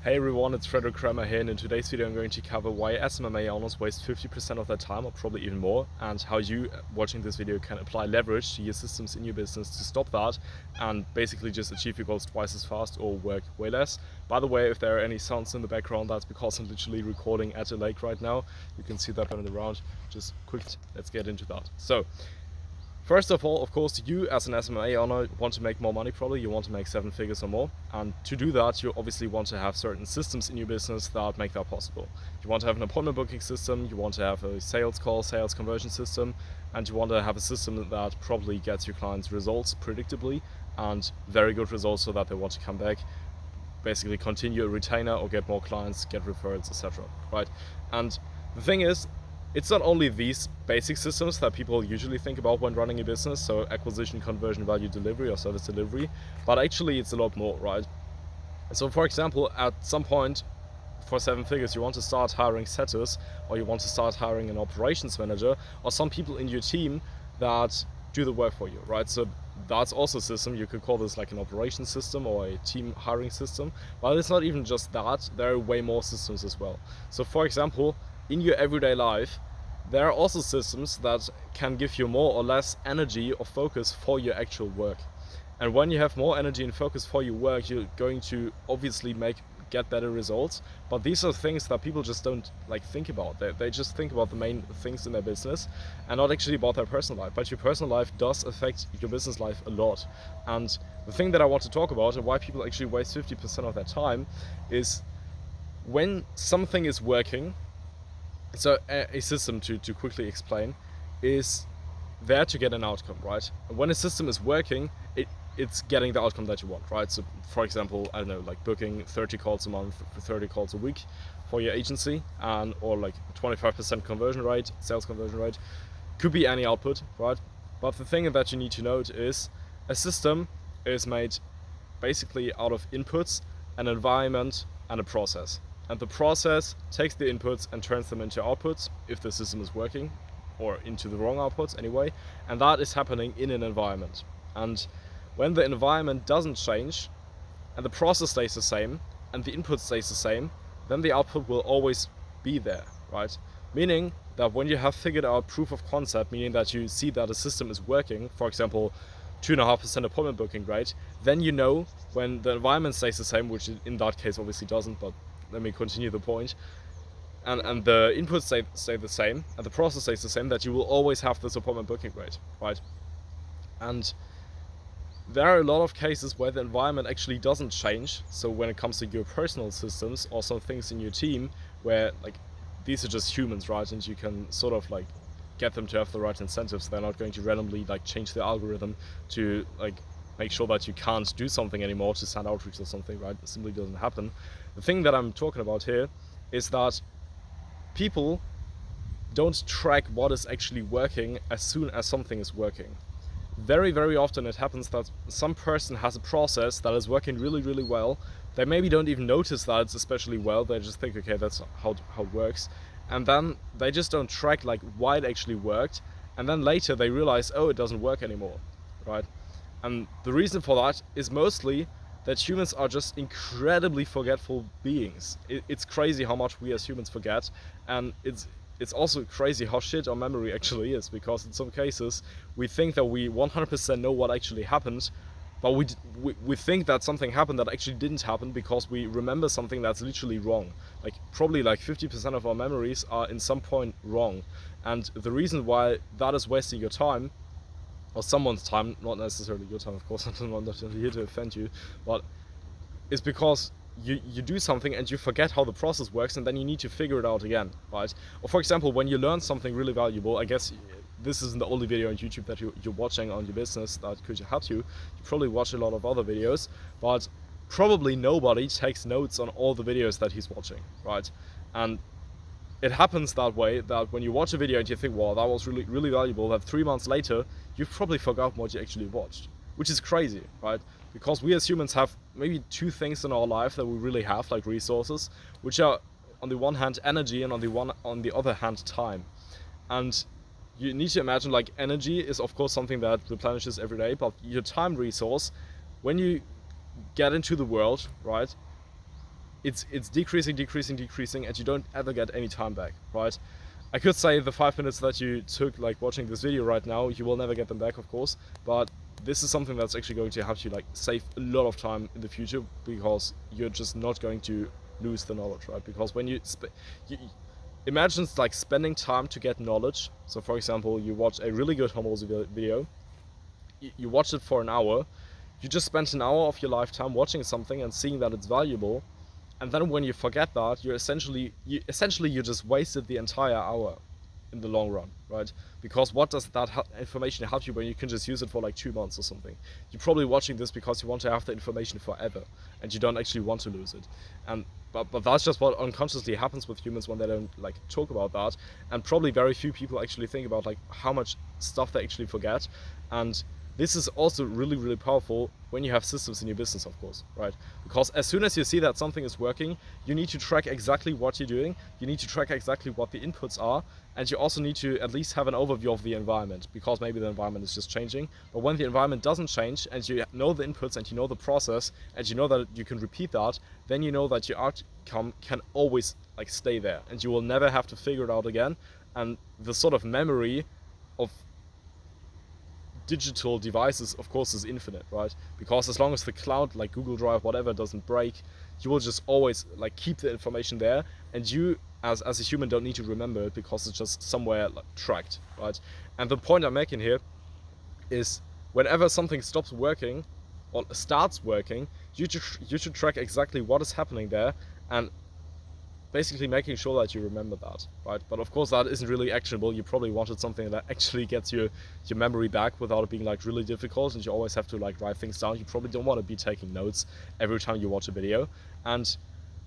Hey everyone, it's Frederick Kramer here, and in today's video I'm going to cover why SMMA owners waste 50% of their time, or probably even more, and how you, watching this video, can apply leverage to your systems in your business to stop that and basically just achieve your goals twice as fast or work way less. By the way, if there are any sounds in the background, that's because I'm literally recording at a lake right now. You can see that running around. Just quick, let's get into that. So, first of all, of course, you as an SMMA owner want to make more money probably, you want to make 7 figures or more. And to do that, you obviously want to have certain systems in your business that make that possible. You want to have an appointment booking system, you want to have a sales call, sales conversion system, and you want to have a system that probably gets your clients results predictably and very good results so that they want to come back, basically continue a retainer or get more clients, get referrals, etc. Right? And the thing is, it's not only these basic systems that people usually think about when running a business, so acquisition, conversion, value delivery or service delivery, but actually it's a lot more, right? So for example, at some point for 7 figures, you want to start hiring setters, or you want to start hiring an operations manager, or some people in your team that do the work for you, right? So that's also a system. You could call this like an operations system or a team hiring system, but it's not even just that. There are way more systems as well. So for example, in your everyday life, there are also systems that can give you more or less energy or focus for your actual work. And when you have more energy and focus for your work, you're going to obviously get better results. But these are things that people just don't think about. They just think about the main things in their business and not actually about their personal life. But your personal life does affect your business life a lot. And the thing that I want to talk about and why people actually waste 50% of their time is when something is working. So a system, to quickly explain, is there to get an outcome, right? When a system is working, it's getting the outcome that you want, right? So for example, I don't know, like booking 30 calls a month, 30 calls a week for your agency, and or like 25% conversion rate, sales conversion rate, could be any output, right? But the thing that you need to note is a system is made basically out of inputs, an environment, and a process. And the process takes the inputs and turns them into outputs, if the system is working, or into the wrong outputs anyway. And that is happening in an environment. And when the environment doesn't change, and the process stays the same, and the input stays the same, then the output will always be there, right? Meaning that when you have figured out proof of concept, meaning that you see that a system is working, for example, 2.5% appointment booking rate, then you know when the environment stays the same, which in that case obviously doesn't, but let me continue the point, and the inputs stay the same, and the process stays the same, that you will always have this appointment booking rate, right? And there are a lot of cases where the environment actually doesn't change. So when it comes to your personal systems or some things in your team where these are just humans, right? And you can sort of get them to have the right incentives. They're not going to randomly change the algorithm to make sure that you can't do something anymore to send outreach or something, right? It simply doesn't happen. The thing that I'm talking about here is that people don't track what is actually working as soon as something is working. Very, very often it happens that some person has a process that is working really, really well. They maybe don't even notice that it's especially well. They just think, okay, that's how it works. And then they just don't track why it actually worked. And then later they realize, oh, it doesn't work anymore, right? And the reason for that is mostly that humans are just incredibly forgetful beings. It's crazy how much we as humans forget, and it's also crazy how shit our memory actually is, because in some cases we think that we 100% know what actually happened, but we think that something happened that actually didn't happen because we remember something that's literally wrong. Probably 50% of our memories are in some point wrong. And the reason why that is wasting your time, or someone's time, not necessarily your time, of course, I'm not here to offend you, but it's because you do something and you forget how the process works, and then you need to figure it out again, right? Or for example, when you learn something really valuable, I guess this isn't the only video on YouTube that you're watching on your business that could help you. You probably watch a lot of other videos, but probably nobody takes notes on all the videos that he's watching, right? And it happens that way, that when you watch a video and you think, wow, that was really, really valuable, that 3 months later, you've probably forgotten what you actually watched, which is crazy, right? Because we as humans have maybe 2 things in our life that we really have, like resources, which are on the one hand energy, and on the other hand time. And you need to imagine energy is of course something that replenishes every day, but your time resource, when you get into the world, right, it's decreasing, and you don't ever get any time back, right? I could say the 5 minutes that you took like watching this video right now, you will never get them back, of course, but this is something that's actually going to help you like save a lot of time in the future, because you're just not going to lose the knowledge, right? Because when you imagine like spending time to get knowledge. So for example, you watch a really good homology video, you watch it for an hour, you just spent an hour of your lifetime watching something and seeing that it's valuable, and then when you forget that, you just wasted the entire hour in the long run, right? Because what does that information help you when you can just use it for like 2 months or something? You're probably watching this because you want to have the information forever, and you don't actually want to lose it. And but that's just what unconsciously happens with humans when they don't like talk about that, and probably very few people actually think about like how much stuff they actually forget. And this is also really, really powerful when you have systems in your business, of course, right? Because as soon as you see that something is working, you need to track exactly what you're doing, you need to track exactly what the inputs are, and you also need to at least have an overview of the environment, because maybe the environment is just changing. But when the environment doesn't change, and you know the inputs, and you know the process, and you know that you can repeat that, then you know that your outcome can always like stay there, and you will never have to figure it out again. And the sort of memory of digital devices, of course, is infinite, right? Because as long as the cloud, like Google Drive, whatever, doesn't break, you will just always like keep the information there, and you as a human don't need to remember it, because it's just somewhere like tracked, right? And the point I'm making here is, whenever something stops working or starts working, you should track exactly what is happening there, and basically making sure that you remember that, right? But of course that isn't really actionable. You probably wanted something that actually gets your memory back without it being like really difficult, and you always have to like write things down. You probably don't want to be taking notes every time you watch a video. And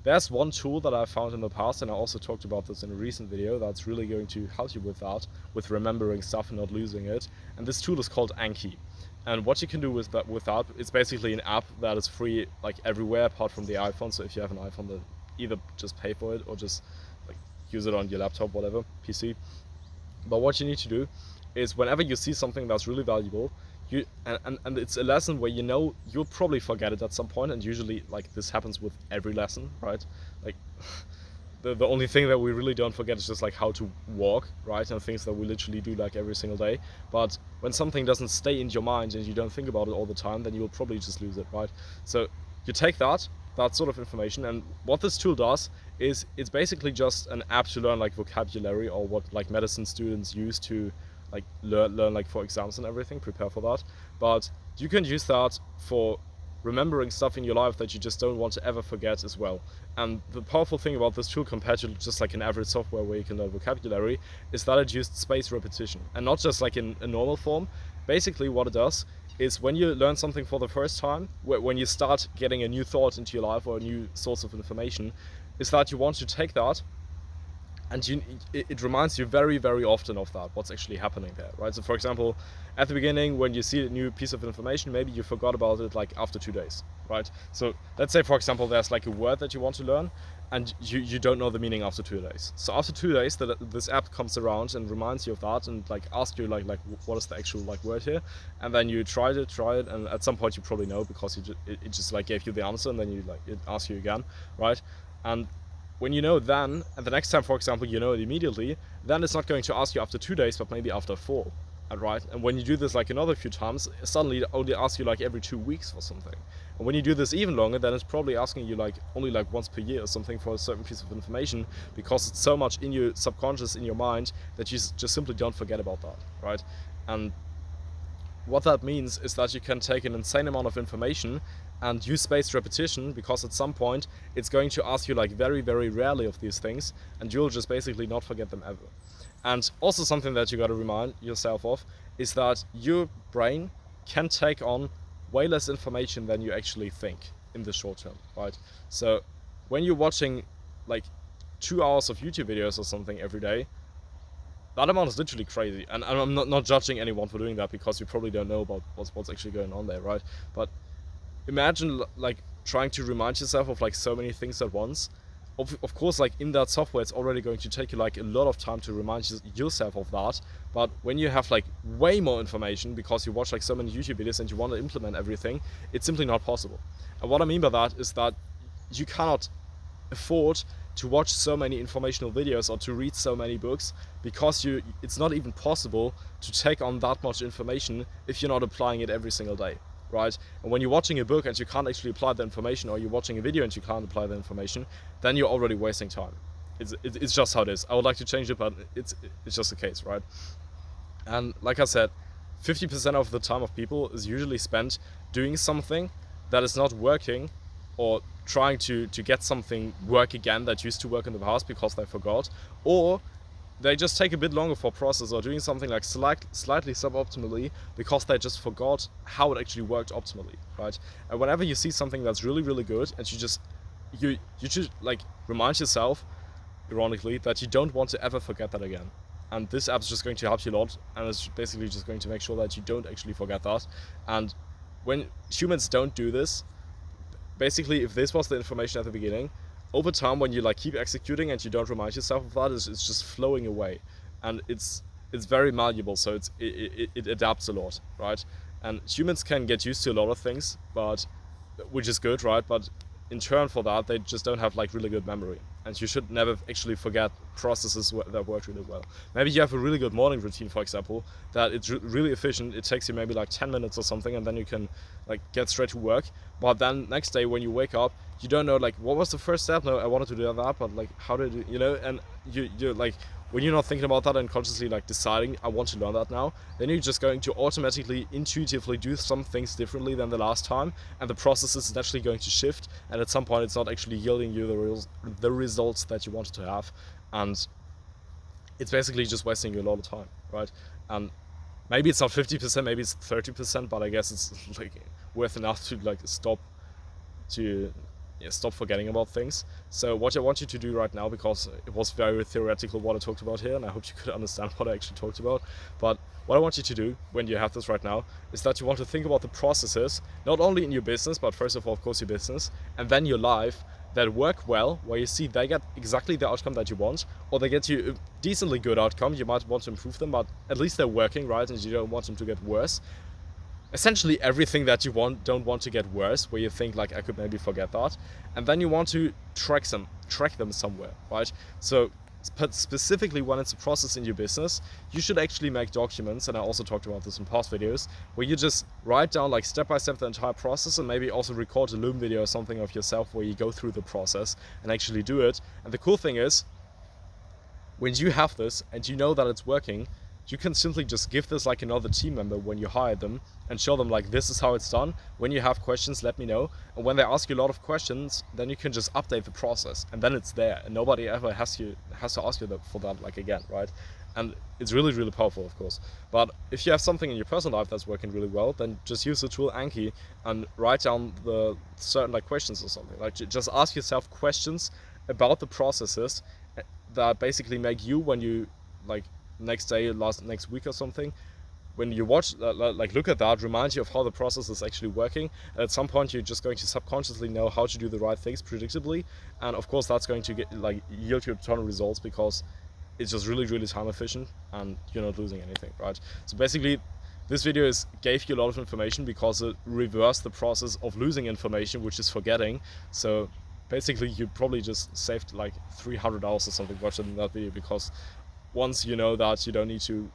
there's one tool that I found in the past, and I also talked about this in a recent video, that's really going to help you with that, with remembering stuff and not losing it. And this tool is called Anki. And what you can do with that, it's basically an app that is free like everywhere apart from the iPhone. So if you have an iPhone, then either just pay for it or just like use it on your laptop, whatever, PC. But what you need to do is, whenever you see something that's really valuable, and it's a lesson where you know you'll probably forget it at some point, and usually like this happens with every lesson, right? Like the only thing that we really don't forget is just like how to walk, right? And things that we literally do like every single day. But when something doesn't stay in your mind and you don't think about it all the time, then you will probably just lose it, right? So you take that sort of information, and what this tool does is, it's basically just an app to learn like vocabulary, or what like medicine students use to like learn like for exams and everything, prepare for that. But you can use that for remembering stuff in your life that you just don't want to ever forget as well. And the powerful thing about this tool, compared to just like an average software where you can learn vocabulary, is that it used spaced repetition, and not just like in a normal form. Basically what it does is, when you learn something for the first time, when you start getting a new thought into your life or a new source of information, is that you want to take that, and it reminds you very, very often of that, what's actually happening there, right? So for example, at the beginning, when you see a new piece of information, maybe you forgot about it like after 2 days, right? So let's say, for example, there's like a word that you want to learn, and you don't know the meaning after 2 days. So after 2 days, this app comes around and reminds you of that, and like asks you like what is the actual like word here, and then you try it, and at some point you probably know, because it just like gave you the answer, and then it asks you again, right? And when you know then, and the next time, for example, you know it immediately, then it's not going to ask you after 2 days, but maybe after 4, right? And when you do this like another few times, suddenly it only asks you like every 2 weeks for something. And when you do this even longer, then it's probably asking you like only like once per year or something for a certain piece of information, because it's so much in your subconscious, in your mind, that you just simply don't forget about that, right? And what that means is that you can take an insane amount of information and use spaced repetition, because at some point it's going to ask you like very, very rarely of these things, and you'll just basically not forget them ever. And also something that you got to remind yourself of is that your brain can take on way less information than you actually think in the short term, right? So when you're watching like 2 hours of YouTube videos or something every day, that amount is literally crazy. And I'm not judging anyone for doing that, because you probably don't know about what's actually going on there, right? But imagine like trying to remind yourself of like so many things at once. Of course, like in that software, it's already going to take you like a lot of time to remind yourself of that. But when you have like way more information, because you watch like so many YouTube videos and you want to implement everything, it's simply not possible. And what I mean by that is that you cannot afford to watch so many informational videos or to read so many books, because it's not even possible to take on that much information if you're not applying it every single day, right? And when you're watching a book and you can't actually apply the information, or you're watching a video and you can't apply the information, then you're already wasting time. It's just how it is. I would like to change it, but it's just the case, right? And like I said, 50% of the time of people is usually spent doing something that is not working, or trying to get something work again that used to work in the past because they forgot, or they just take a bit longer for process, or doing something like slightly suboptimally because they just forgot how it actually worked optimally, right? And whenever you see something that's really, really good, and you should like remind yourself, ironically, that you don't want to ever forget that again. And this app is just going to help you a lot, and it's basically just going to make sure that you don't actually forget that. And when humans don't do this, basically, if this was the information at the beginning, over time, when you like keep executing and you don't remind yourself of that, it's just flowing away, and it's very malleable. So it adapts a lot, right? And humans can get used to a lot of things, but which is good, right? But in turn for that, they just don't have like really good memory, and you should never actually forget processes that work really well. Maybe you have a really good morning routine, for example, that it's really efficient. It takes you maybe like 10 minutes or something, and then you can like get straight to work. But then next day when you wake up, you don't know like what was the first step. No, I wanted to do that, but like how did it, and you're like, when you're not thinking about that and consciously like deciding I want to learn that now, then you're just going to automatically, intuitively do some things differently than the last time, and the process is naturally going to shift, and at some point it's not actually yielding you the results that you wanted to have, and it's basically just wasting you a lot of time, right? And maybe it's not 50%, maybe it's 30%, but I guess it's like worth enough to like stop forgetting about things. So what I want you to do right now, because it was very theoretical what I talked about here, and I hope you could understand what I actually talked about, but what I want you to do when you have this right now is that you want to think about the processes, not only in your business, but first of all, of course, your business, and then your life, that work well, where you see they get exactly the outcome that you want, or they get you a decently good outcome. You might want to improve them, but at least they're working, right? And you don't want them to get worse. Essentially everything that you don't want to get worse, where you think like, I could maybe forget that. And then you want to track them somewhere, right? So specifically when it's a process in your business, you should actually make documents, and I also talked about this in past videos, where you just write down like step by step the entire process, and maybe also record a Loom video or something of yourself where you go through the process and actually do it. And the cool thing is, when you have this and you know that it's working, you can simply just give this like another team member when you hire them, and show them like, this is how it's done. When you have questions, let me know. And when they ask you a lot of questions, then you can just update the process, and then it's there, and nobody ever has to ask you for that like again, right? And it's really, really powerful, of course. But if you have something in your personal life that's working really well, then just use the tool Anki and write down the certain like questions or something. Like just ask yourself questions about the processes that basically make you, when you like next day, next week or something, when you watch, like look at that, remind you of how the process is actually working. And at some point, you're just going to subconsciously know how to do the right things predictably. And of course, that's going to yield you a ton of results, because it's just really, really time efficient, and you're not losing anything, right? So basically, this video gave you a lot of information, because it reversed the process of losing information, which is forgetting. So basically, you probably just saved like 300 hours or something watching that video, because once you know that you don't need to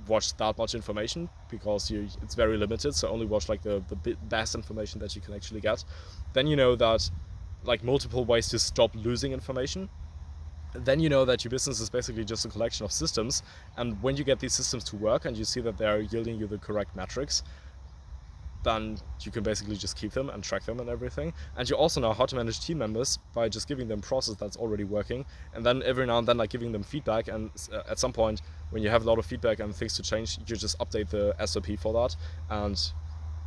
watch that much information, because it's very limited, so only watch like the best information that you can actually get, then you know that like multiple ways to stop losing information. Then you know that your business is basically just a collection of systems, and when you get these systems to work and you see that they're yielding you the correct metrics, then you can basically just keep them and track them and everything. And you also know how to manage team members by just giving them process that's already working, and then every now and then like giving them feedback, and at some point when you have a lot of feedback and things to change, you just update the SOP for that, and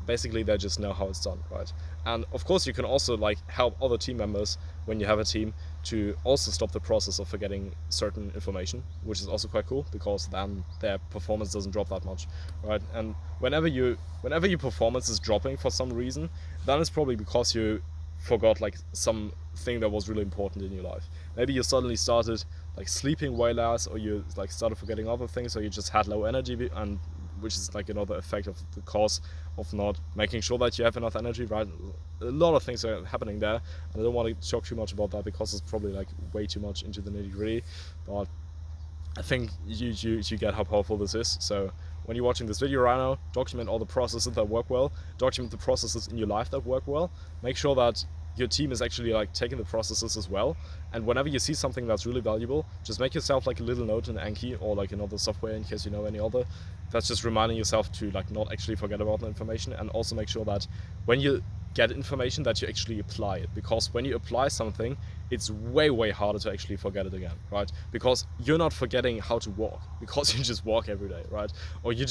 basically they just know how it's done, right? And of course you can also like help other team members when you have a team to also stop the process of forgetting certain information, which is also quite cool, because then their performance doesn't drop that much, right? And whenever your performance is dropping for some reason, then it's probably because you forgot like something that was really important in your life. Maybe you suddenly started like sleeping way less, or you like started forgetting other things, or you just had low energy and which is like another effect of the cause of not making sure that you have enough energy, right? A lot of things are happening there, and I don't want to talk too much about that because it's probably like way too much into the nitty-gritty, but I think you get how powerful this is. So when you're watching this video right now, document all the processes that work well, document the processes in your life that work well, make sure that your team is actually like taking the processes as well, and whenever you see something that's really valuable, just make yourself like a little note in Anki or like another software in case you know any other, that's just reminding yourself to like not actually forget about the information, and also make sure that when you get information that you actually apply it, because when you apply something, it's way harder to actually forget it again, right? Because you're not forgetting how to walk because you just walk every day, right? Or you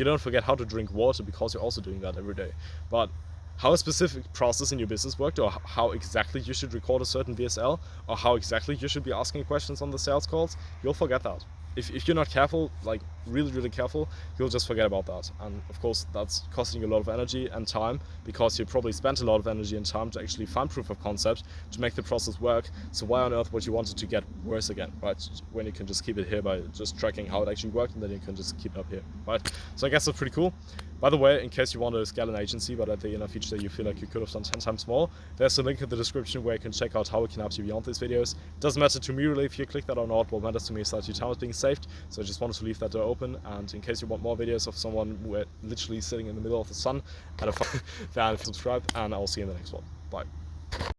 don't forget how to drink water because you're also doing that every day. But how a specific process in your business worked, or how exactly you should record a certain VSL, or how exactly you should be asking questions on the sales calls, you'll forget that. If you're not careful, like really careful, you'll just forget about that. And of course, that's costing you a lot of energy and time, because you probably spent a lot of energy and time to actually find proof of concept to make the process work. So why on earth would you want it to get worse again, right? When you can just keep it here by just tracking how it actually worked, and then you can just keep it up here, right? So I guess that's pretty cool. By the way, in case you want to scale an agency, but at the end of each day you feel like you could have done 10 times more, there's a link in the description where you can check out how we can help you beyond these videos. It doesn't matter to me really if you click that or not. What matters to me is that your time is being saved. So I just wanted to leave that door open. And in case you want more videos of someone who are literally sitting in the middle of the sun, then subscribe, and I'll see you in the next one. Bye.